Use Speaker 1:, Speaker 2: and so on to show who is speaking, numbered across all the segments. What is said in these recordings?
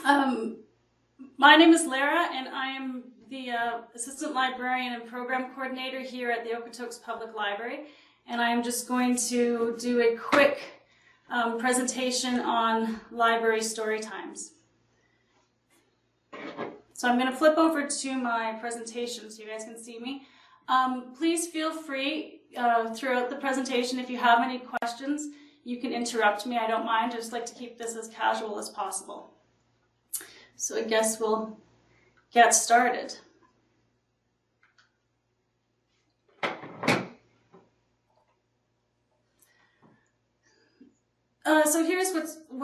Speaker 1: My name is Lara, and I am the Assistant Librarian and Program Coordinator here at the Okotoks Public Library. And I am just going to do a quick presentation on library story times. So I'm going to flip over to my presentation so you guys can see me. Please feel free throughout the presentation, if you have any questions, you can interrupt me. I don't mind. I just like to keep this as casual as possible. So I guess we'll get started. So here's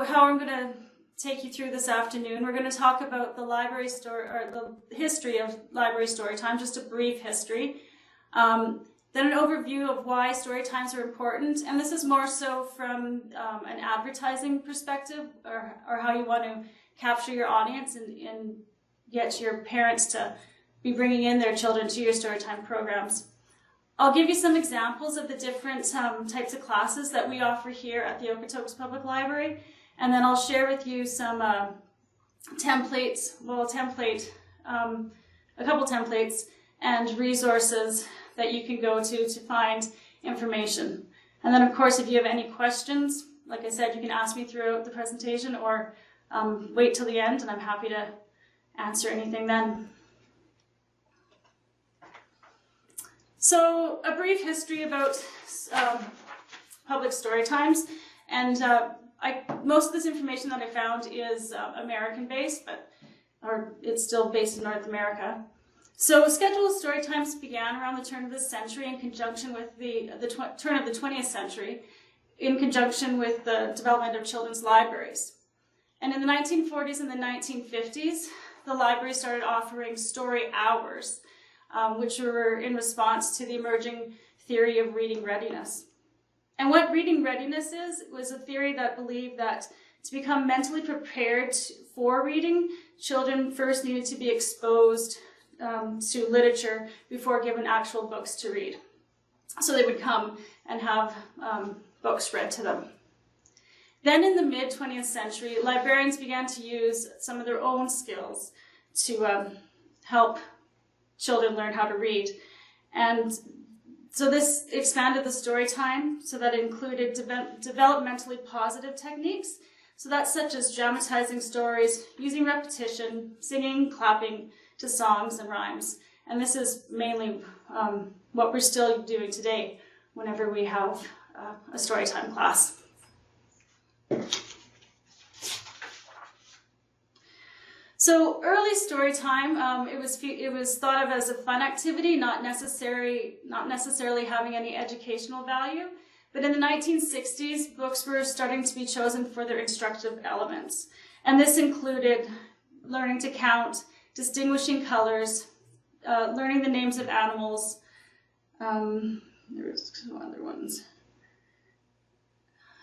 Speaker 1: how I'm going to take you through this afternoon. We're going to talk about the library story, or the history of library story time, just a brief history. Then an overview of why story times are important, and this is more so from an advertising perspective, or how you want to capture your audience and get your parents to be bringing in their children to your storytime programs. I'll give you some examples of the different types of classes that we offer here at the Okotoks Public Library, and then I'll share with you some templates, a couple templates and resources that you can go to find information. And then of course, if you have any questions, like I said, you can ask me throughout the presentation, or wait till the end, and I'm happy to answer anything then. So a brief history about public story times, and most of this information that I found is American-based, or it's still based in North America. So scheduled story times began around the turn of the century in conjunction with the turn of the 20th century, in conjunction with the development of children's libraries. And in the 1940s and the 1950s, the library started offering story hours, which were in response to the emerging theory of reading readiness. And what reading readiness was a theory that believed that to become mentally prepared for reading, children first needed to be exposed to literature before given actual books to read. So they would come and have books read to them. Then in the mid-20th century, librarians began to use some of their own skills to help children learn how to read. And so this expanded the story time so that it included developmentally positive techniques. So that's such as dramatizing stories, using repetition, singing, clapping to songs and rhymes. And this is mainly what we're still doing today whenever we have a storytime class. So early story time, it was thought of as a fun activity, not necessarily having any educational value. But in the 1960s, books were starting to be chosen for their instructive elements, and this included learning to count, distinguishing colors, learning the names of animals. There's some other ones,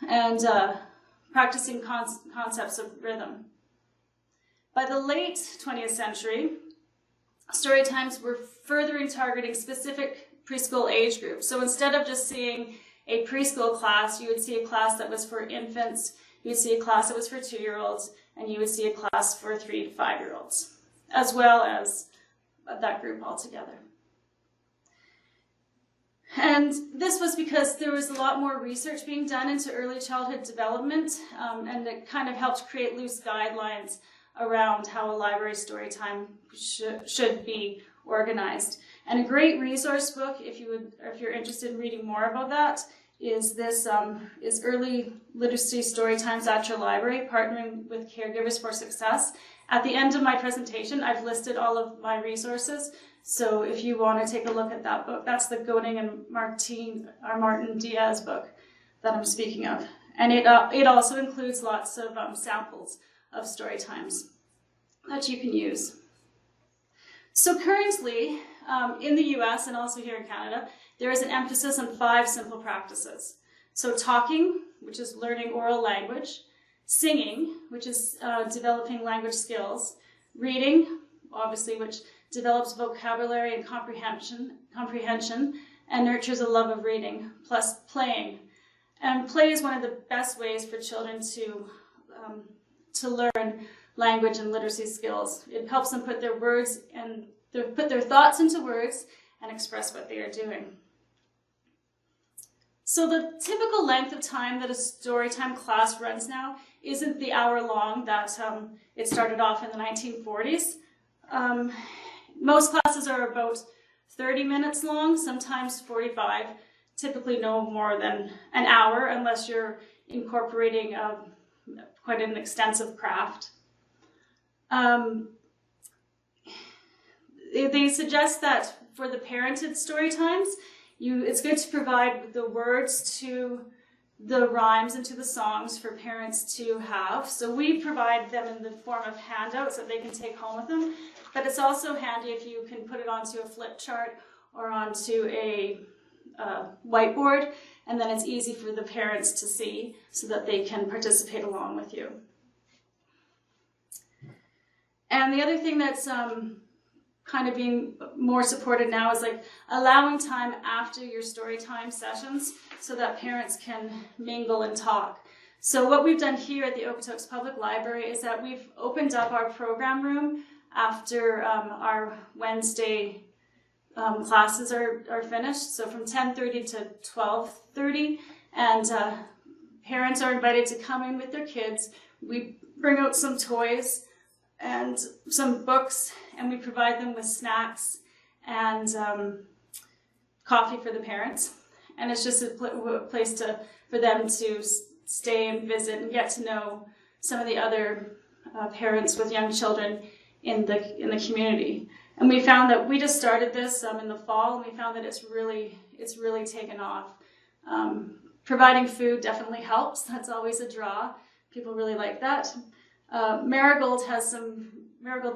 Speaker 1: and practicing concepts of rhythm. By the late 20th century, story times were furthering targeting specific preschool age groups. So instead of just seeing a preschool class, you would see a class that was for infants, you would see a class that was for 2-year-olds, and you would see a class for 3 to 5-year-olds, as well as that group altogether. And this was because there was a lot more research being done into early childhood development, and it kind of helped create loose guidelines around how a library story time should be organized. And a great resource book, if you're interested in reading more about that, is this is Early Literacy Story Times at Your Library, Partnering with Caregivers for Success. At the end of my presentation, I've listed all of my resources. So if you want to take a look at that book, that's the Goding and Martin Diaz book that I'm speaking of. And it also includes lots of samples of story times that you can use. So currently, in the US and also here in Canada, there is an emphasis on 5 simple practices. So talking, which is learning oral language; singing, which is developing language skills; reading, obviously, which develops vocabulary and comprehension, and nurtures a love of reading; plus playing. And play is one of the best ways for children to learn language and literacy skills. It helps them put their words and put their thoughts into words and express what they are doing. So the typical length of time that a Storytime class runs now isn't the hour long that it started off in the 1940s. Most classes are about 30 minutes long, sometimes 45, typically no more than an hour unless you're incorporating quite an extensive craft. They suggest that for the parented story times, it's good to provide the words to the rhymes and to the songs for parents to have. So we provide them in the form of handouts that they can take home with them. But it's also handy if you can put it onto a flip chart or onto a whiteboard, and then it's easy for the parents to see so that they can participate along with you. And the other thing that's kind of being more supported now is like allowing time after your story time sessions so that parents can mingle and talk. So what we've done here at the Okotoks Public Library is that we've opened up our program room after our Wednesday classes are finished, so from 10:30 to 12:30, and parents are invited to come in with their kids. We bring out some toys and some books, and we provide them with snacks and coffee for the parents. And it's just a place for them to stay and visit and get to know some of the other parents with young children in the community. And we found that we just started this in the fall, and we found that it's really taken off. Providing food definitely helps. That's always a draw. People really like that. Marigold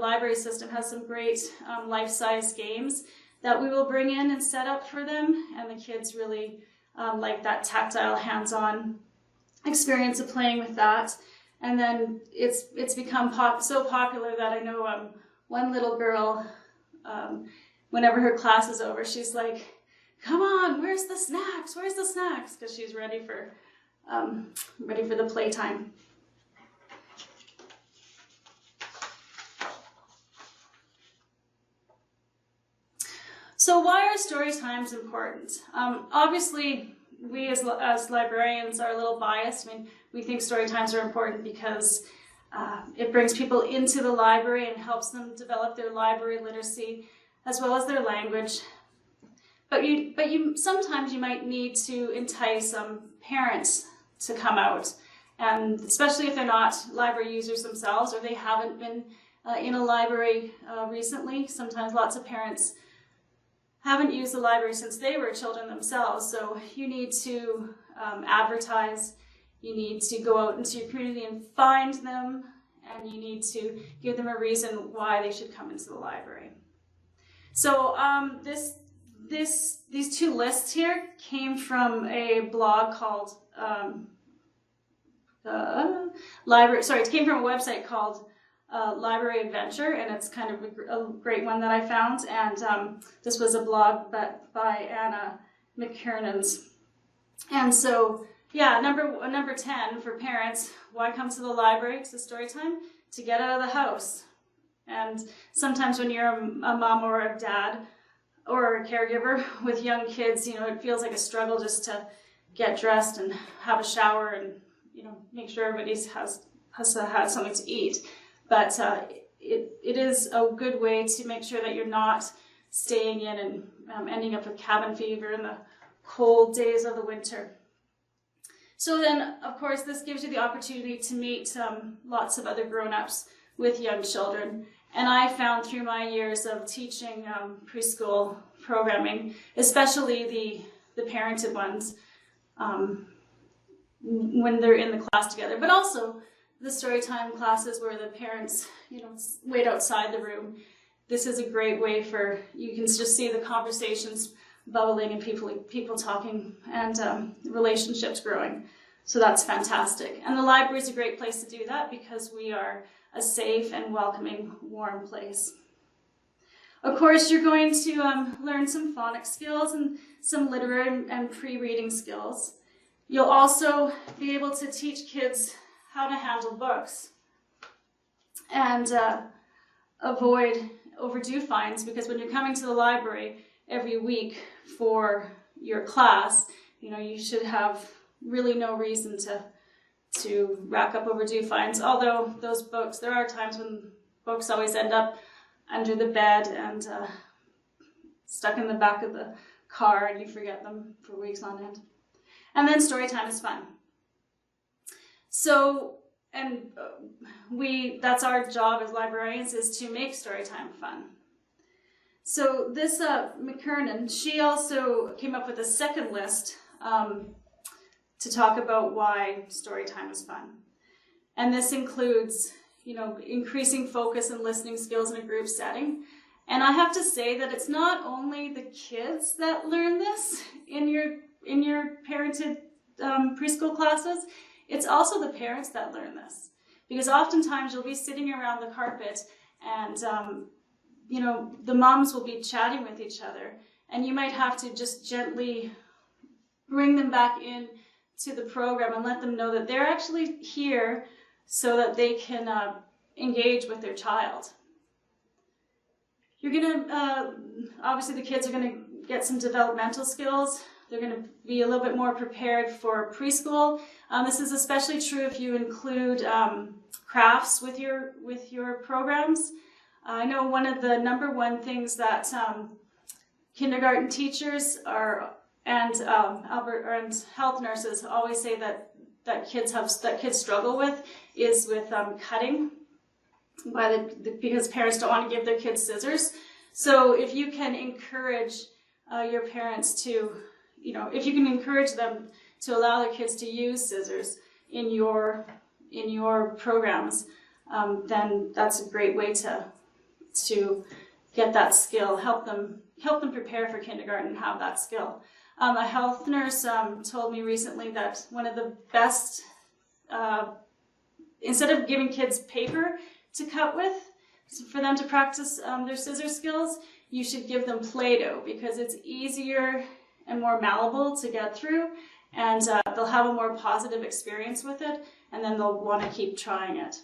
Speaker 1: Library System has some great life-size games that we will bring in and set up for them, and the kids really like that tactile, hands-on experience of playing with that. And then it's become so popular that I know one little girl, whenever her class is over, she's like, "Come on, where's the snacks? Where's the snacks?" Because she's ready for the playtime. So why are story times important? Obviously, we as librarians are a little biased. I mean, we think story times are important because it brings people into the library and helps them develop their library literacy as well as their language. But sometimes you might need to entice parents to come out, and especially if they're not library users themselves or they haven't been in a library recently. Sometimes lots of parents haven't used the library since they were children themselves, so you need to advertise, you need to go out into your community and find them, and you need to give them a reason why they should come into the library. So these two lists here came from a blog called it came from a website called Library Adventure, and it's kind of a great one that I found. And this was a blog by Anna McKernan's. And so, yeah, number 10 for parents, why come to the library, to story time? To get out of the house. And sometimes when you're a mom or a dad or a caregiver with young kids, it feels like a struggle just to get dressed and have a shower and, make sure everybody has had something to eat. But it is a good way to make sure that you're not staying in and ending up with cabin fever in the cold days of the winter. So then, of course, this gives you the opportunity to meet lots of other grown-ups with young children. And I found through my years of teaching preschool programming, especially the parented ones, when they're in the class together, but also the storytime classes where the parents, wait outside the room. This is a great way you can just see the conversations bubbling and people talking and relationships growing. So that's fantastic. And the library is a great place to do that because we are a safe and welcoming, warm place. Of course, you're going to learn some phonics skills and some literary and pre-reading skills. You'll also be able to teach kids how to handle books. and avoid overdue fines, because when you're coming to the library every week for your class, you should have really no reason to rack up overdue fines. Although those books, there are times when books always end up under the bed and stuck in the back of the car, and you forget them for weeks on end. And then story time is fun. So, and that's our job as librarians, is to make story time fun. So this McKernan, she also came up with a second list to talk about why story time is fun. And this includes, increasing focus and listening skills in a group setting. And I have to say that it's not only the kids that learn this in your parented preschool classes, it's also the parents that learn this. Because oftentimes you'll be sitting around the carpet and, the moms will be chatting with each other, and you might have to just gently bring them back in to the program and let them know that they're actually here so that they can engage with their child. You're going to, obviously the kids are going to get some developmental skills. They're going to be a little bit more prepared for preschool. This is especially true if you include crafts with your programs. I know one of the #1 things that kindergarten teachers and health nurses always say that kids struggle with is with cutting, because parents don't want to give their kids scissors. So if you can encourage your parents to, if you can encourage them to allow their kids to use scissors in your programs, then that's a great way to get that skill, help them prepare for kindergarten and have that skill. A health nurse told me recently that one of the best, instead of giving kids paper to cut with, for them to practice their scissor skills, you should give them Play-Doh, because it's easier and more malleable to get through, and they'll have a more positive experience with it, and then they'll want to keep trying it.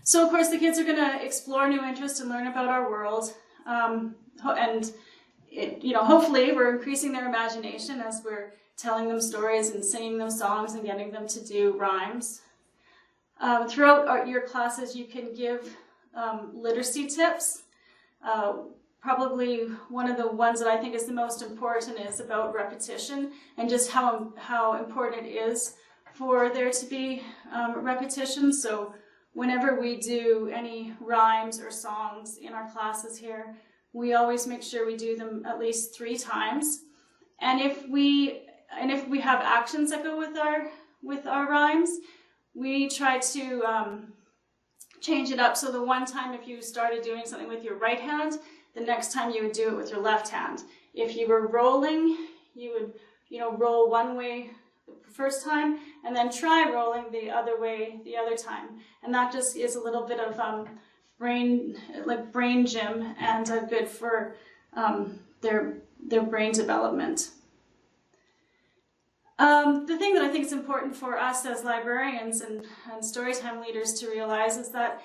Speaker 1: So of course the kids are going to explore new interests and learn about our world, and hopefully we're increasing their imagination as we're telling them stories and singing them songs and getting them to do rhymes. Throughout your classes you can give literacy tips. Probably one of the ones that I think is the most important is about repetition, and just how important it is for there to be repetition. So whenever we do any rhymes or songs in our classes here, we always make sure we do them at least 3 times. And if we have actions that go with our rhymes, we try to change it up. So the one time if you started doing something with your right hand, the next time you would do it with your left hand. If you were rolling, you would roll one way the first time, and then try rolling the other way the other time. And that just is a little bit of brain gym, and good for their brain development. The thing that I think is important for us as librarians and storytime leaders to realize is that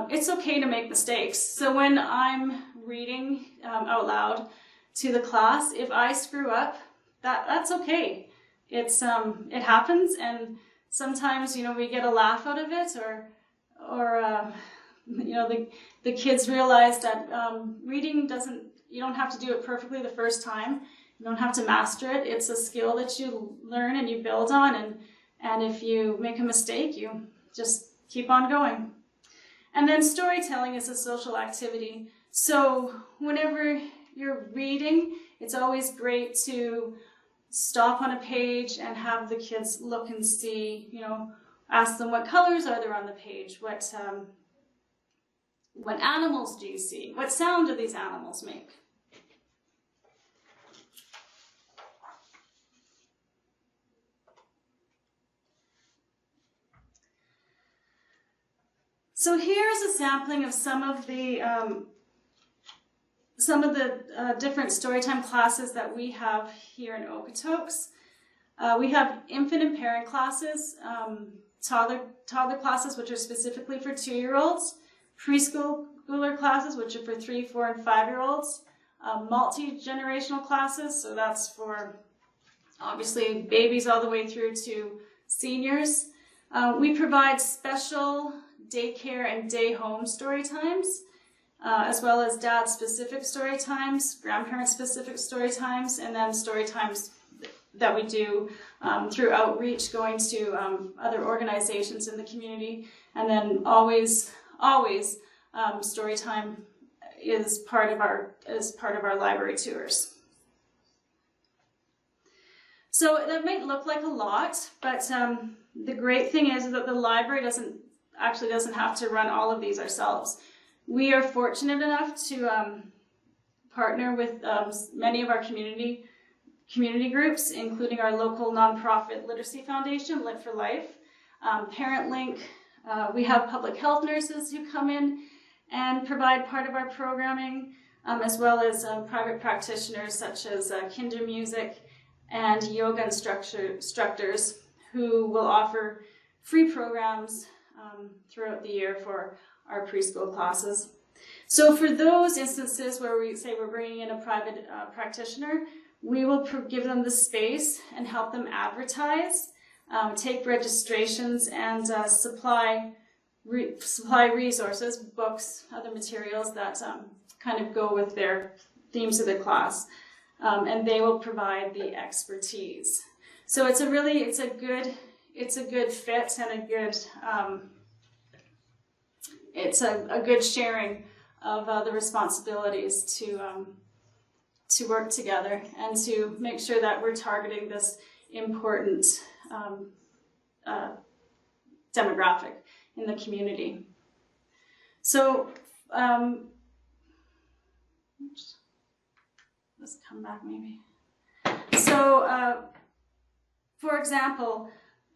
Speaker 1: it's okay to make mistakes. So when I'm reading out loud to the class, if I screw up, that's okay. It happens, and sometimes we get a laugh out of it, or the kids realize that reading you don't have to do it perfectly the first time. You don't have to master it. It's a skill that you learn and you build on, and if you make a mistake, you just keep on going. And then storytelling is a social activity. So whenever you're reading, it's always great to stop on a page and have the kids look and see, ask them what colors are there on the page, what animals do you see, what sound do these animals make. So here's a sampling of some of the different Storytime classes that we have here in Okotoks. We have infant and parent classes. toddler classes, which are specifically for 2-year-olds, preschooler classes, which are for 3, 4, and 5-year-olds, multi-generational classes, so that's for obviously babies all the way through to seniors. We provide special daycare and day home story times, as well as dad-specific story times, grandparent-specific story times, and then story times that we do through outreach, going to other organizations in the community, and then always story time is part of our library tours. So that might look like a lot, but the great thing is that the library doesn't have to run all of these ourselves. We are fortunate enough to partner with many of our community groups, including our local nonprofit literacy foundation, Lit for Life, Parent Link. We have public health nurses who come in and provide part of our programming, as well as private practitioners such as kinder music and yoga instructors who will offer free programs throughout the year for our preschool classes. So for those instances where we say we're bringing in a private practitioner, we will give them the space and help them advertise, take registrations, and supply resources, books, other materials that kind of go with their themes of the class, and they will provide the expertise. So it's a good fit and it's a good sharing of the responsibilities to work together and to make sure that we're targeting this important demographic in the community. So let's come back maybe. So for example,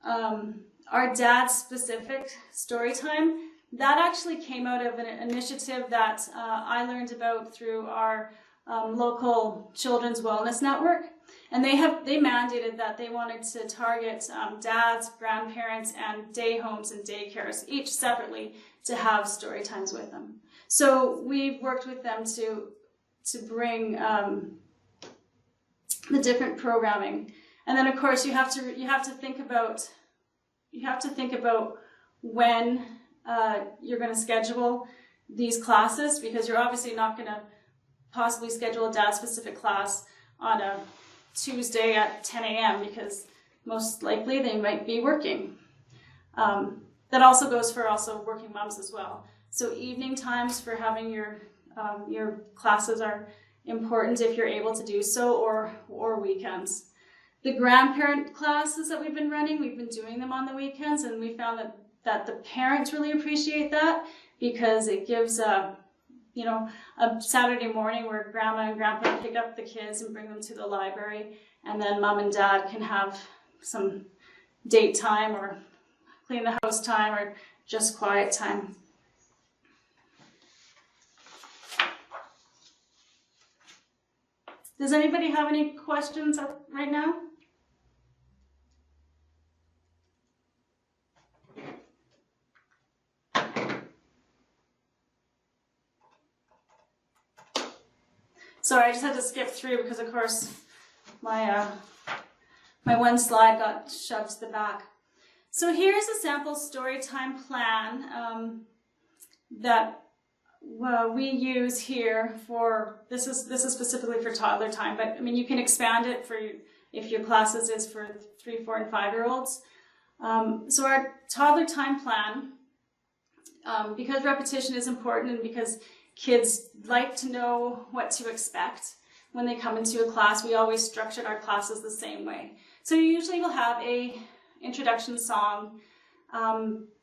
Speaker 1: our dad-specific story time, that actually came out of an initiative that I learned about through our local children's wellness network, and they mandated that they wanted to target dads, grandparents, and day homes and daycares, each separately, to have story times with them. So we've worked with them to bring the different programming, and then of course you have to think about when you're going to schedule these classes, because you're obviously not going to possibly schedule a dad-specific class on a Tuesday at 10 a.m. because most likely they might be working. That also goes for working moms as well. So evening times for having your classes are important if you're able to do so, or weekends. The grandparent classes that we've been running, we've been doing them on the weekends, and we found that the parents really appreciate that, because it gives a Saturday morning where grandma and grandpa pick up the kids and bring them to the library, and then mom and dad can have some date time or clean the house time or just quiet time. Does anybody have any questions right now? Sorry, I just had to skip through because, of course, my one slide got shoved to the back. So here's a sample storytime plan that we use here for, this is specifically for toddler time, but I mean you can expand it for if your classes is for 3, 4, and 5-year-olds. So our toddler time plan, because repetition is important and because kids like to know what to expect when they come into a class, we always structured our classes the same way. So you usually will have a introduction song,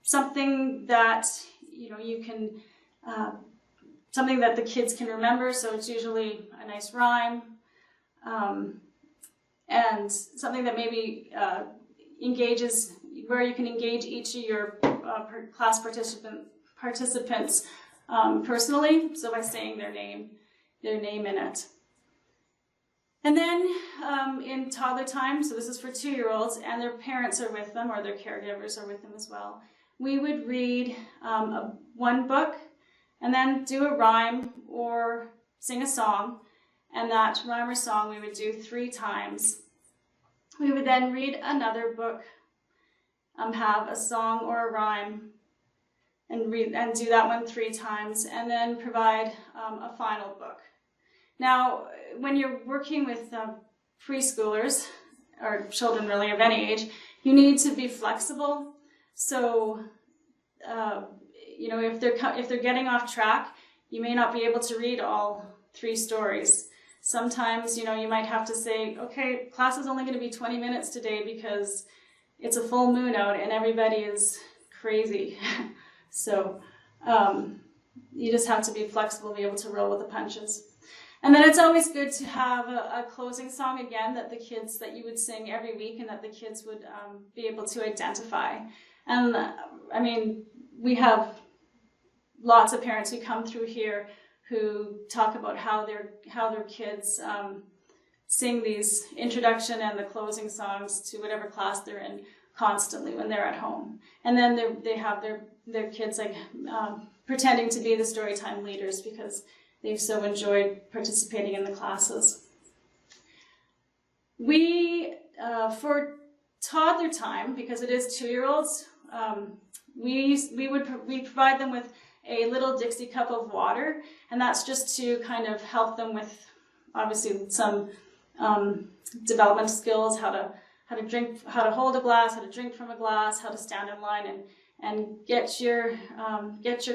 Speaker 1: something that you can, something that the kids can remember. So it's usually a nice rhyme, and something that maybe engages, where you can engage each of your class participants personally, so by saying their name in it. And then in toddler time, so this is for 2-year-olds, and their parents are with them, or their caregivers are with them as well, we would read one book and then do a rhyme or sing a song, and that rhyme or song we would do 3 times. We would then read another book, have a song or a rhyme, and do that one 3 times, and then provide a final book. Now, when you're working with preschoolers, or children really of any age, you need to be flexible. So, if they're getting off track, you may not be able to read all 3 stories. Sometimes, you might have to say, okay, class is only going to be 20 minutes today because it's a full moon out and everybody is crazy. So you just have to be flexible, be able to roll with the punches. And then it's always good to have a closing song again that you would sing every week and that the kids would be able to identify. And we have lots of parents who come through here who talk about how their kids sing these introduction and the closing songs to whatever class they're in constantly when they're at home. And then they have their kids pretending to be the Storytime leaders because they've so enjoyed participating in the classes. We, for toddler time, because it is 2-year-olds, we provide them with a little Dixie cup of water, and that's just to kind of help them with, obviously, some development skills, how to drink, how to hold a glass, how to drink from a glass, how to stand in line and get your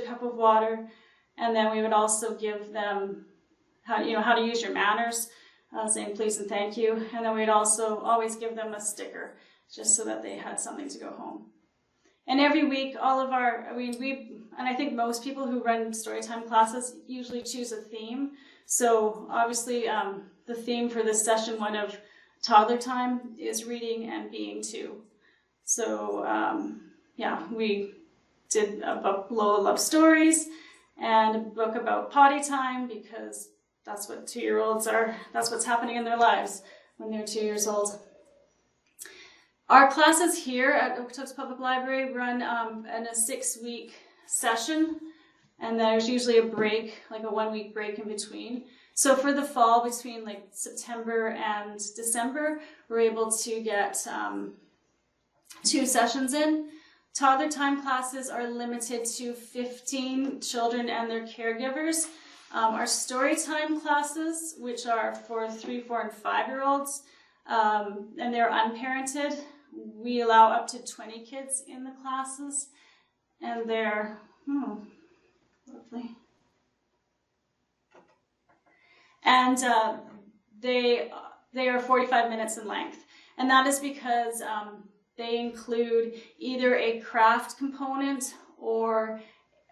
Speaker 1: cup of water. And then we would also give them how to use your manners, saying please and thank you. And then we'd also always give them a sticker, just so that they had something to go home. And every week, and I think most people who run Storytime classes usually choose a theme. So obviously, the theme for this session 1 of toddler time is reading and being 2. So we did a book, Lola Loves Stories, and a book about potty time, because that's what 2-year-olds are, that's what's happening in their lives when they're 2 years old. Our classes here at Okotoks Public Library run in a 6-week session, and there's usually a break, like a 1-week break in between. So for the fall, between September and December, we're able to get 2 sessions in. Toddler time classes are limited to 15 children and their caregivers. Our Storytime classes, which are for 3, 4, and 5-year-olds, and they're unparented, we allow up to 20 kids in the classes, and they're lovely. And they are 45 minutes in length, and that is because they include either a craft component or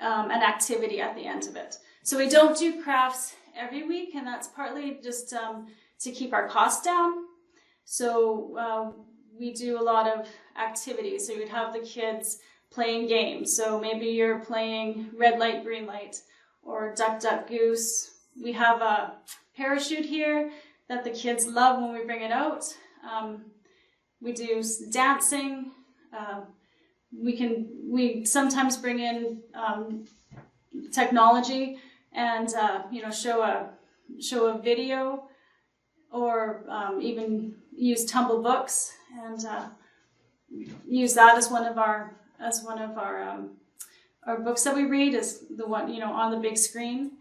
Speaker 1: an activity at the end of it. So we don't do crafts every week, and that's partly just to keep our costs down. So we do a lot of activities. So you'd have the kids playing games. So maybe you're playing red light, green light, or duck, duck, goose. We have a parachute here that the kids love when we bring it out. We do dancing. We sometimes bring in technology and show a video, or even use tumble books and use that as one of our books that we read, is the one on the big screen,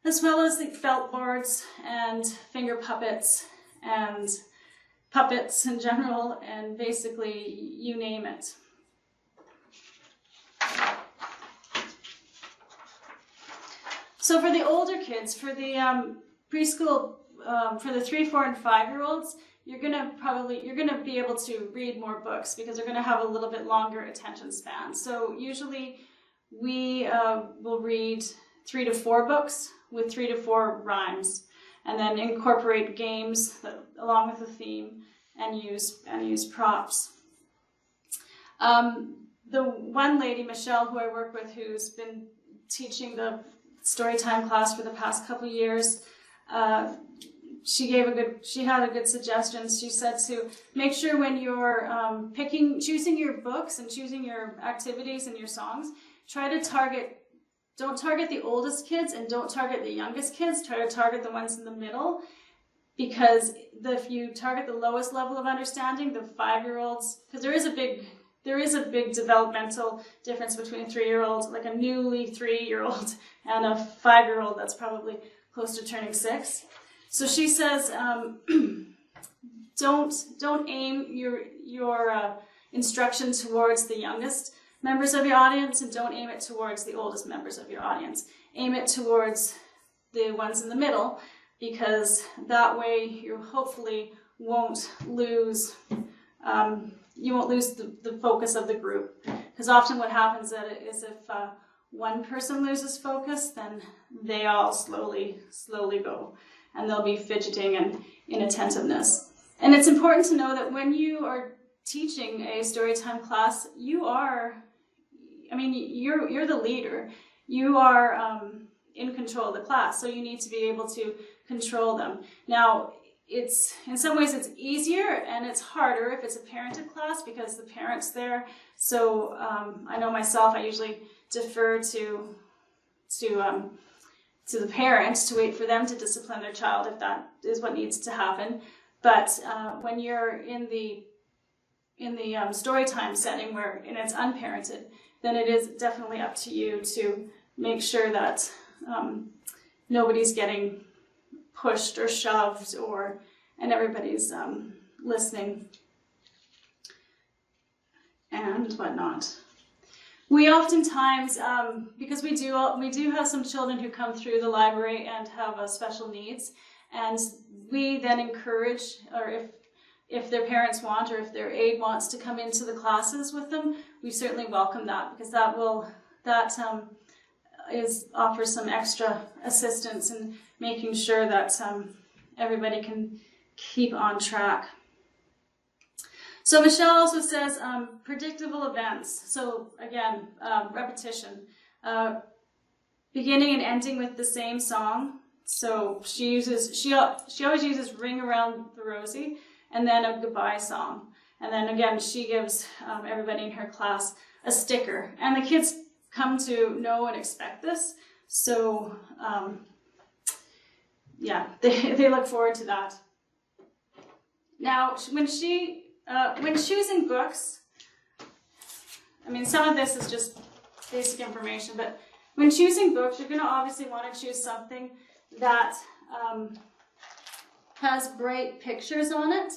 Speaker 1: as well as the felt boards and finger puppets and puppets in general, and basically you name it. So for the older kids, for the preschool, for the 3, 4, and 5-year-olds, you're gonna be able to read more books because they're gonna have a little bit longer attention span. So usually we will read 3 to 4 books with 3 to 4 rhymes, and then incorporate games along with the theme, and use props. The one lady, Michelle, who I work with, who's been teaching the Storytime class for the past couple of years, she had a good suggestion. She said to make sure when you're choosing your books and choosing your activities and your songs, don't target the oldest kids and don't target the youngest kids. Try to target the ones in the middle, because if you target the lowest level of understanding, the 5-year-olds, because there is a big developmental difference between a 3-year-old, like a newly 3-year-old, and a 5-year-old that's probably close to turning 6. So she says, don't aim your instruction towards the youngest members of your audience, and don't aim it towards the oldest members of your audience. Aim it towards the ones in the middle, because that way you hopefully won't lose the focus of the group. Because often what happens is if one person loses focus, then they all slowly go, and they'll be fidgeting and inattentiveness. And it's important to know that when you are teaching a Storytime class, you're the leader. You are in control of the class, so you need to be able to control them. Now, in some ways it's easier and it's harder if it's a parented class, because the parent's there. So I know myself, I usually defer to the parents to wait for them to discipline their child if that is what needs to happen. But when you're in the Storytime setting and it's unparented, then it is definitely up to you to make sure that nobody's getting pushed or shoved, and everybody's listening and whatnot. We oftentimes, because we do have some children who come through the library and have special needs, and we then encourage, or if their parents want, or if their aide wants to come into the classes with them, we certainly welcome that, because that offers some extra assistance in making sure that everybody can keep on track. So Michelle also says predictable events. So again, repetition, beginning and ending with the same song. So she always uses "Ring Around the Rosie" and then a goodbye song. And then again, she gives everybody in her class a sticker, and the kids come to know and expect this. So yeah, they look forward to that. Now, when choosing books, I mean, some of this is just basic information, but when choosing books, you're going to obviously want to choose something that has bright pictures on it.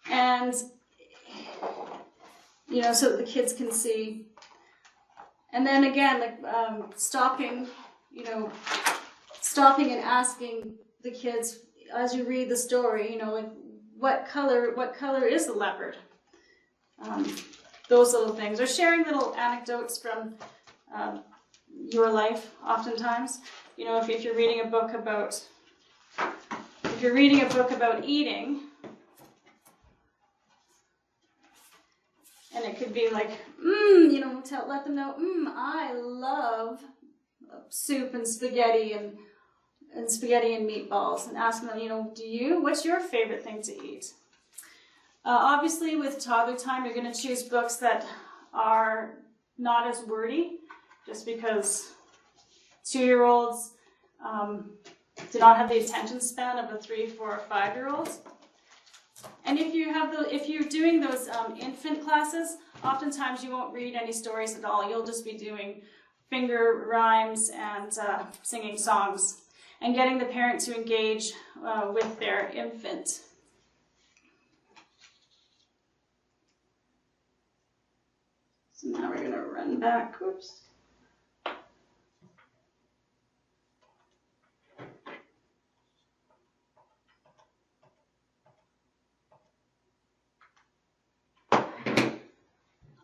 Speaker 1: And, so that the kids can see. And then again, like stopping and asking the kids as you read the story, like what color is the leopard? Those little things. Or sharing little anecdotes from your life, oftentimes. If you're reading a book about eating, and it could be like, let them know, I love soup and spaghetti and meatballs, and ask them, what's your favorite thing to eat? Obviously, with Toddler Time, you're going to choose books that are not as wordy, just because 2-year-olds do not have the attention span of a 3, 4, or 5-year-old. And if you're doing those infant classes, oftentimes you won't read any stories at all. You'll just be doing finger rhymes and singing songs, and getting the parent to engage with their infant. So now we're going to run back. Oops.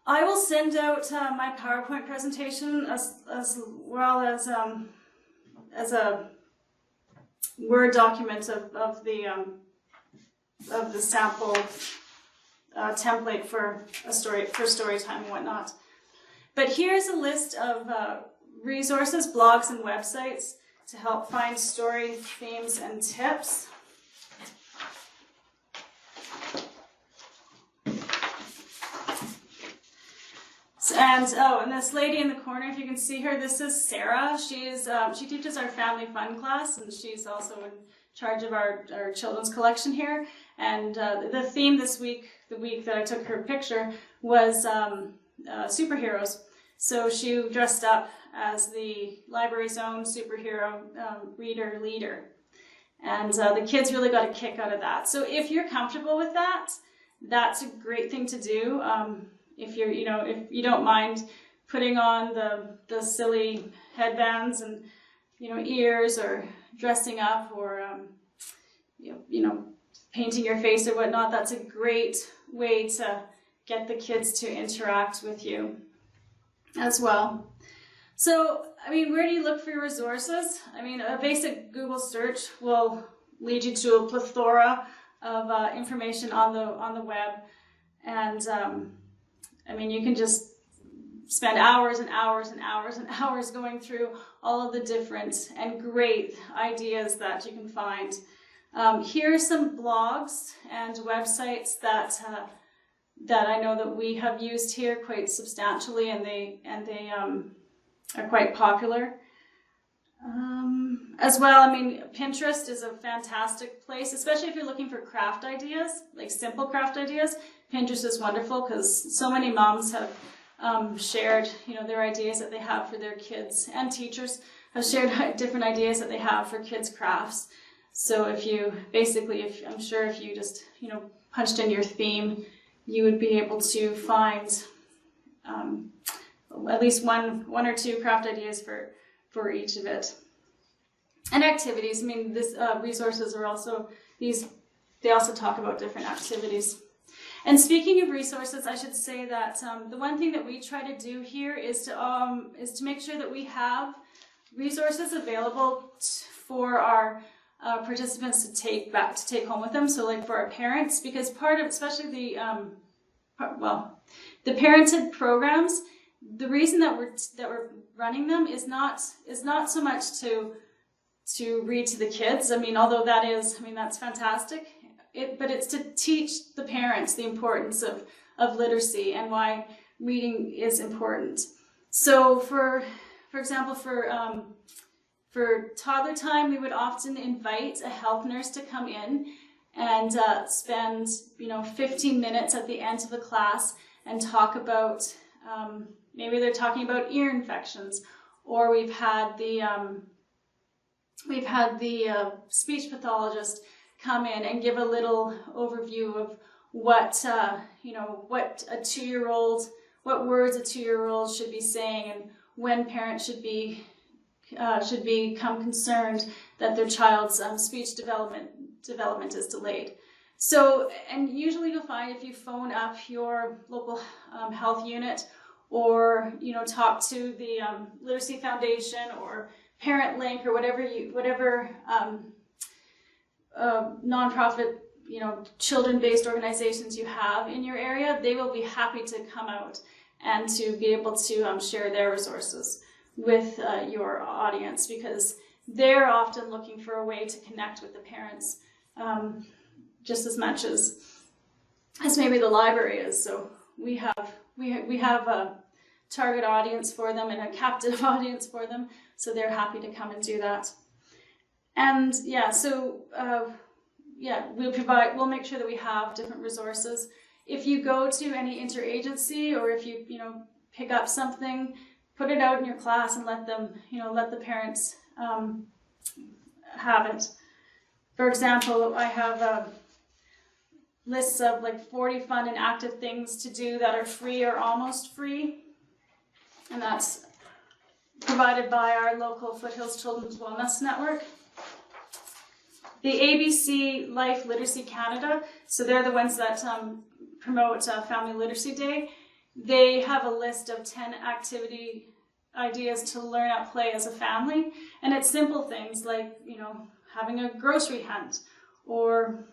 Speaker 1: I will send out my PowerPoint presentation as well as a Word document of the sample template for Storytime and whatnot. But here's a list of resources, blogs, and websites to help find story themes and tips. And this lady in the corner, if you can see her, this is Sarah. She teaches our family fun class, and she's also in charge of our children's collection here. And the theme this week, the week that I took her picture, was superheroes. So she dressed up as the library's own superhero reader leader. And the kids really got a kick out of that. So if you're comfortable with that, that's a great thing to do. If you don't mind putting on the silly headbands and, ears, or dressing up, or, painting your face or whatnot, that's a great way to get the kids to interact with you as well. So, where do you look for your resources? A basic Google search will lead you to a plethora of information on the web, and you can just spend hours and hours and hours and hours going through all of the different and great ideas that you can find. Here are some blogs and websites that I know that we have used here quite substantially, and they are quite popular. As well, Pinterest is a fantastic place, especially if you're looking for craft ideas, like simple craft ideas. Pinterest is wonderful because so many moms have shared, their ideas that they have for their kids, and teachers have shared different ideas that they have for kids' crafts. So I'm sure if you just, punched in your theme, you would be able to find at least one or two craft ideas for each of it. And activities. Resources are also they also talk about different activities. And speaking of resources, I should say that the one thing that we try to do here is to make sure that we have resources available for our participants to take home with them. So, like for our parents, because part of, especially the parented programs, the reason that we're running them is not so much to read to the kids. Although that's fantastic. But it's to teach the parents the importance of literacy and why reading is important. So for example, for toddler time, we would often invite a health nurse to come in and spend 15 minutes at the end of the class and talk about maybe they're talking about ear infections, or we've had the speech pathologist come in and give a little overview of what words a 2-year-old should be saying, and when parents should become concerned that their child's speech development is delayed. So, and usually you'll find if you phone up your local health unit, or talk to the Literacy Foundation or Parent Link, or whatever nonprofit, children-based organizations you have in your area, they will be happy to come out and to be able to share their resources with your audience, because they're often looking for a way to connect with the parents just as much as maybe the library is. So we have a target audience for them and a captive audience for them, so they're happy to come and do that. And we'll make sure that we have different resources. If you go to any interagency, or if you pick up something, put it out in your class and let the parents have it. For example, I have lists of like 40 fun and active things to do that are free or almost free, and that's provided by our local Foothills Children's Wellness Network. The ABC Life Literacy Canada, so they're the ones that promote Family Literacy Day. They have a list of 10 activity ideas to learn at play as a family, and it's simple things like having a grocery hunt, or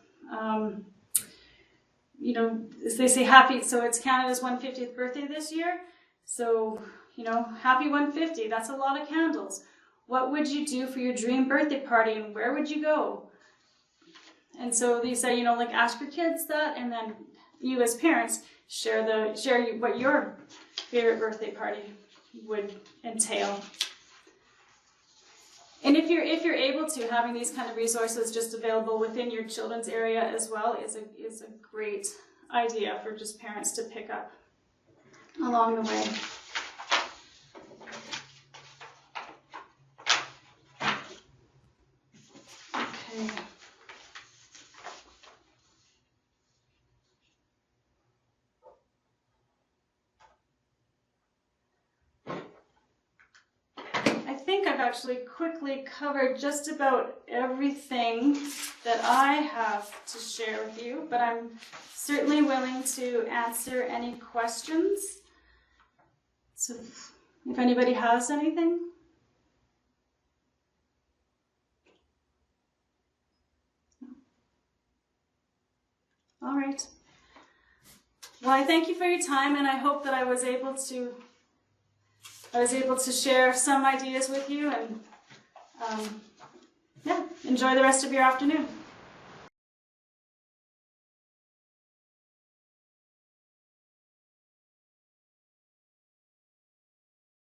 Speaker 1: as they say, happy. So it's Canada's 150th birthday this year, so happy 150. That's a lot of candles. what would you do for your dream birthday party and where would you go? And so they say, like ask your kids that, and then you as parents share what your favorite birthday party would entail. And if you're able to, having these kind of resources just available within your children's area as well is a great idea for just parents to pick up along the way. Okay. I think I've actually quickly covered just about everything that I have to share with you, but I'm certainly willing to answer any questions. So if anybody has anything. All right. Well, I thank you for your time, and I hope that I was able to share some ideas with you, and enjoy the rest of your afternoon.